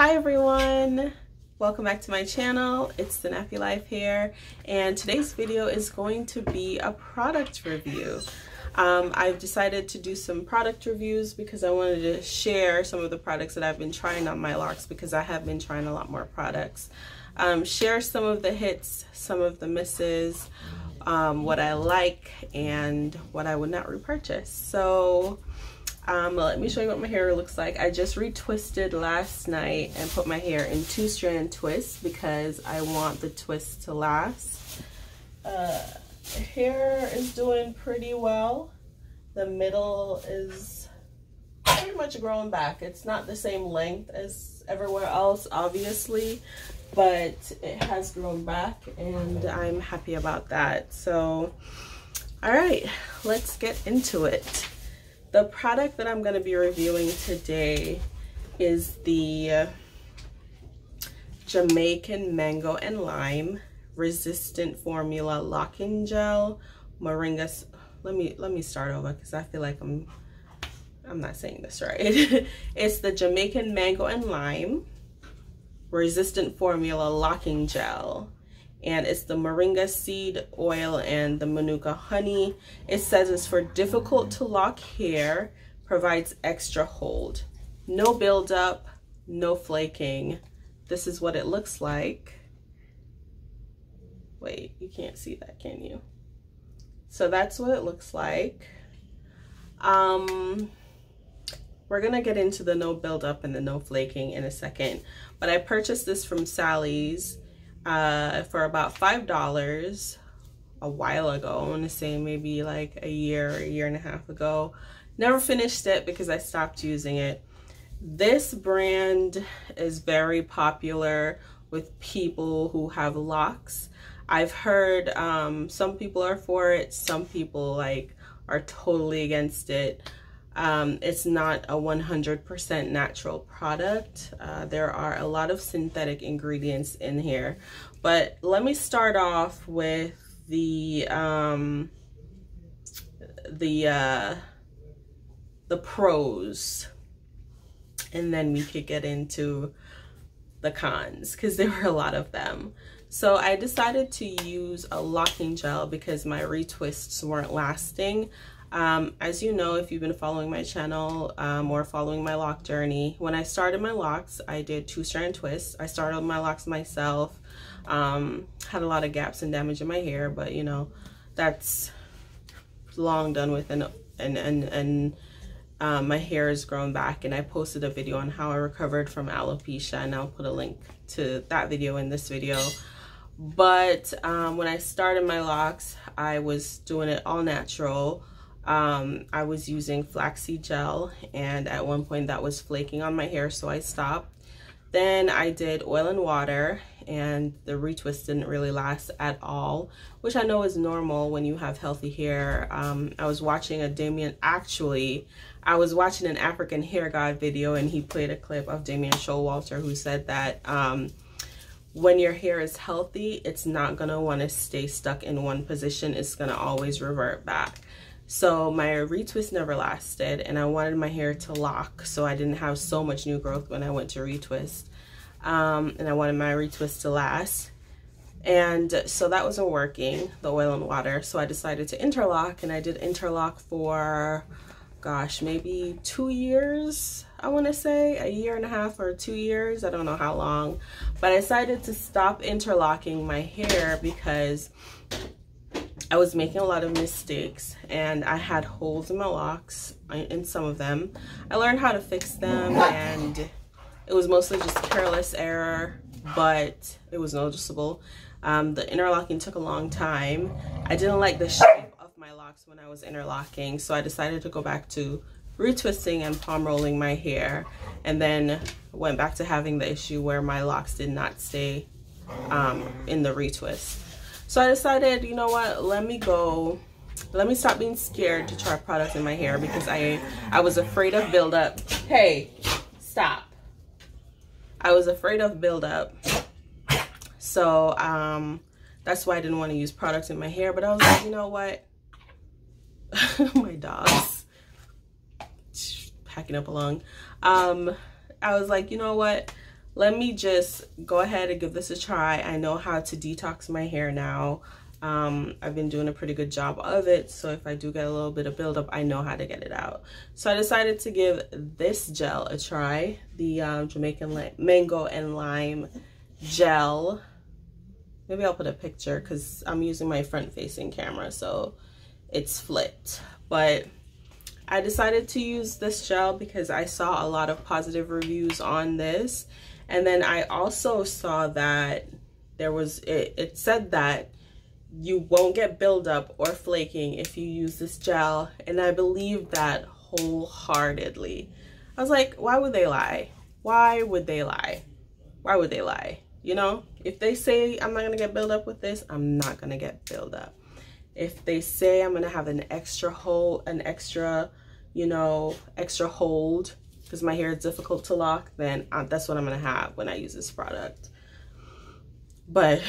Hi everyone, welcome back to my channel. It's the Nappy Life here, and today's video is going to be a product review. I've decided to do some product reviews because I wanted to share some of the products that I've been trying on my locks, because I have been trying a lot more products. Share some of the hits, some of the misses, what I like and what I would not repurchase. So let me show you what my hair looks like. I just retwisted last night and put my hair in 2-strand twists because I want the twist to last. Hair is doing pretty well. The middle is pretty much grown back. It's not the same length as everywhere else, obviously, but it has grown back and I'm happy about that. So, all right, let's get into it. The product that I'm going to be reviewing today is the Jamaican Mango and Lime Resistant Formula Locking Gel Moringa. Let me start over because I feel like I'm not saying this right. It's the Jamaican Mango and Lime Resistant Formula Locking Gel. And it's the moringa seed oil and the manuka honey. It says it's for difficult to lock hair, provides extra hold. No buildup, no flaking. This is what it looks like. Wait, you can't see that, can you? So that's what it looks like. We're gonna get into the no buildup and the no flaking in a second, but I purchased this from Sally's for about $5 a while ago. I want to say maybe like a year and a half ago. Never finished it because I stopped using it. This brand is very popular with people who have locks. I've heard some people are for it, some people like are totally against it. It's not a 100% natural product. There are a lot of synthetic ingredients in here, but let me start off with the pros, and then we could get into the cons because there were a lot of them. So I decided to use a locking gel because my retwists weren't lasting. As you know, if you've been following my channel or following my lock journey, when I started my locks, I did 2-strand twists. I started my locks myself. Had a lot of gaps and damage in my hair, but you know, that's long done with, and my hair has grown back, and I posted a video on how I recovered from alopecia, and I'll put a link to that video in this video. But when I started my locks, I was doing it all natural. I was using flaxseed gel, and at one point that was flaking on my hair, so I stopped. Then I did oil and water, and the retwist didn't really last at all, which I know is normal when you have healthy hair. I was watching I was watching an African hair god video, and he played a clip of Damien Showalter, who said that when your hair is healthy, it's not gonna want to stay stuck in one position. It's gonna always revert back. So my retwist never lasted, and I wanted my hair to lock so I didn't have so much new growth when I went to retwist. And I wanted my retwist to last. And so that wasn't working, the oil and water. So I decided to interlock, and I did interlock for, gosh, maybe 2 years, I want to say, a year and a half or 2 years. I don't know how long. But I decided to stop interlocking my hair because I was making a lot of mistakes, and I had holes in my locks, in some of them. I learned how to fix them, and it was mostly just careless error, but it was noticeable. The interlocking took a long time. I didn't like the shape of my locks when I was interlocking, so I decided to go back to retwisting and palm rolling my hair, and then went back to having the issue where my locks did not stay in the retwist. So I decided, you know what, let me stop being scared to try products in my hair, because I was afraid of buildup. Hey, stop. I was afraid of buildup. So that's why I didn't want to use products in my hair. But I was like, you know what? My dogs packing up along. I was like, you know what? let me just go ahead and give this a try. I know how to detox my hair now. I've been doing a pretty good job of it, so if I do get a little bit of buildup, I know how to get it out. So I decided to give this gel a try, the Jamaican mango and lime gel. Maybe I'll put a picture because I'm using my front-facing camera, so it's flipped. But I decided to use this gel because I saw a lot of positive reviews on this, and then I also saw that there was it said that you won't get buildup or flaking if you use this gel, and I believe that wholeheartedly. I was like, why would they lie? Why would they lie? Why would they lie? You know, if they say I'm not gonna get buildup with this, I'm not gonna get buildup. If they say I'm gonna have an extra hold, you know, extra hold because my hair is difficult to lock, then that's what I'm gonna have when I use this product. But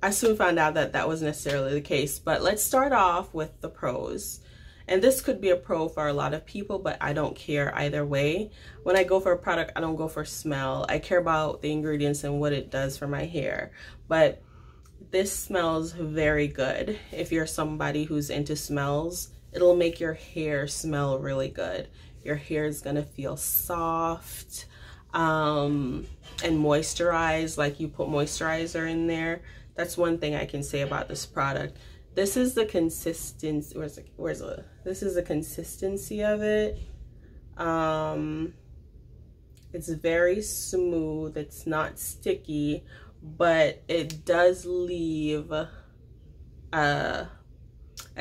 I soon found out that that wasn't necessarily the case. But let's start off with the pros. And this could be a pro for a lot of people, but I don't care either way. When I go for a product, I don't go for smell. I care about the ingredients and what it does for my hair. But this smells very good. If you're somebody who's into smells, it'll make your hair smell really good. Your hair is gonna feel soft and moisturized, like you put moisturizer in there. That's one thing I can say about this product. This is the consistency. This is the consistency of it. It's very smooth. It's not sticky, but it does leave a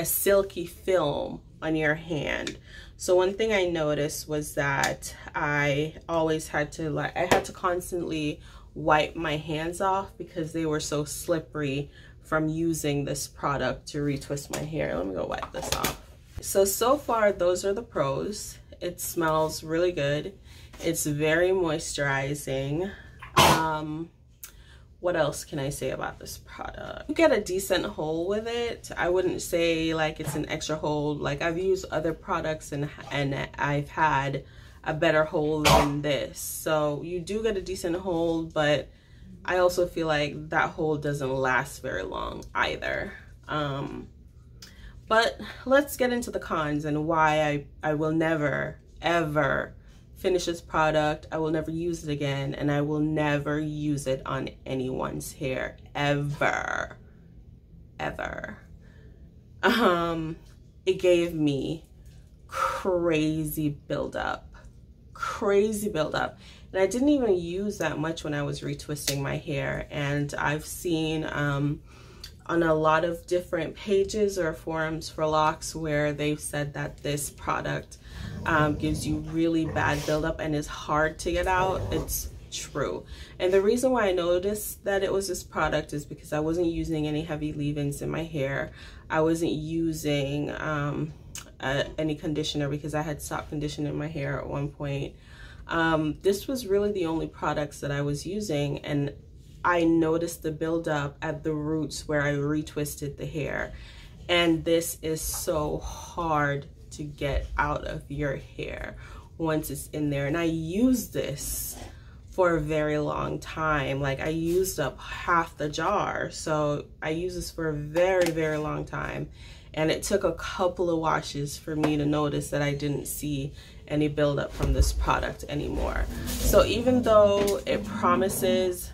silky film on your hand. So one thing I noticed was that I always had to constantly wipe my hands off because they were so slippery from using this product to retwist my hair. Let me go wipe this off. So far, those are the pros. It smells really good. It's very moisturizing. What else can I say about this product? You get a decent hold with it. I wouldn't say like it's an extra hold. Like I've used other products and I've had a better hold than this. So you do get a decent hold, but I also feel like that hold doesn't last very long either. But let's get into the cons and why I will never, ever finish this product. I will never use it again, and I will never use it on anyone's hair, ever, ever. It gave me crazy buildup. And I didn't even use that much when I was retwisting my hair. And I've seen on a lot of different pages or forums for locks where they've said that this product gives you really bad buildup and is hard to get out. It's true. And the reason why I noticed that it was this product is because I wasn't using any heavy leave-ins in my hair. I wasn't using any conditioner because I had stopped conditioning my hair at one point. This was really the only products that I was using, and I noticed the buildup at the roots where I retwisted the hair. And this is so hard to get out of your hair once it's in there. And I used this for a very long time. Like I used up half the jar. So I used this for a very, very long time. And it took a couple of washes for me to notice that I didn't see any buildup from this product anymore. So even though it promises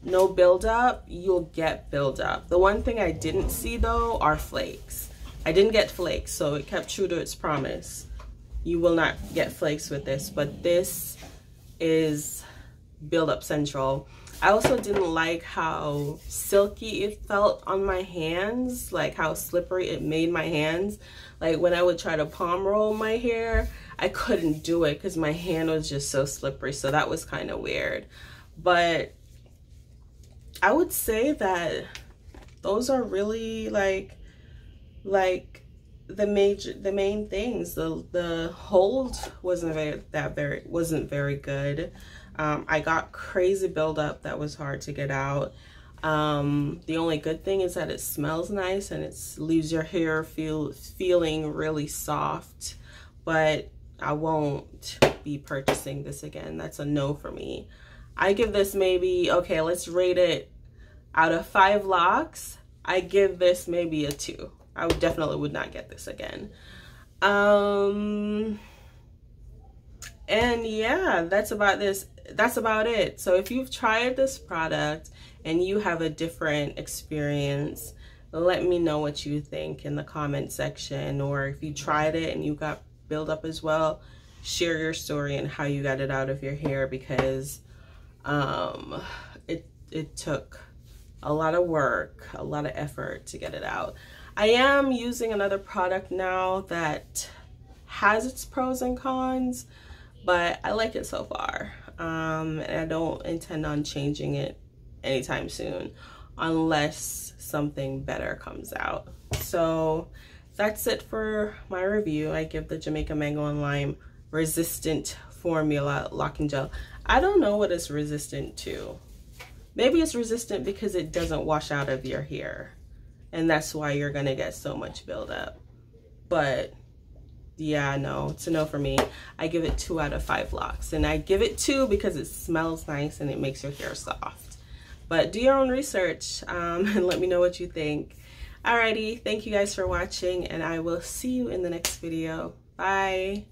no buildup, you'll get buildup. The one thing I didn't see though are flakes. I didn't get flakes, so it kept true to its promise. You will not get flakes with this, but this is buildup central. I also didn't like how silky it felt on my hands, like how slippery it made my hands. Like when I would try to palm roll my hair, I couldn't do it because my hand was just so slippery. So that was kind of weird. But I would say that those are really like the main things. The hold wasn't very good. I got crazy buildup that was hard to get out. The only good thing is that it smells nice and it leaves your hair feeling really soft. But I won't be purchasing this again. That's a no for me. I give this maybe, okay, let's rate it out of 5 locks. I give this maybe a 2. I definitely would not get this again. And yeah, that's about it. So if you've tried this product and you have a different experience, let me know what you think in the comment section. Or if you tried it and you got buildup as well, share your story and how you got it out of your hair, because it took a lot of work, a lot of effort to get it out. I am using another product now that has its pros and cons, but I like it so far. And I don't intend on changing it anytime soon unless something better comes out. So that's it for my review. I give the Jamaican Mango and Lime Resistant Formula Locking Gel. I don't know what it's resistant to. Maybe it's resistant because it doesn't wash out of your hair, and that's why you're gonna get so much buildup. But yeah, no, it's a no for me. I give it 2 out of 5 locks, and I give it 2 because it smells nice and it makes your hair soft. But do your own research and let me know what you think. Alrighty, thank you guys for watching, and I will see you in the next video. Bye.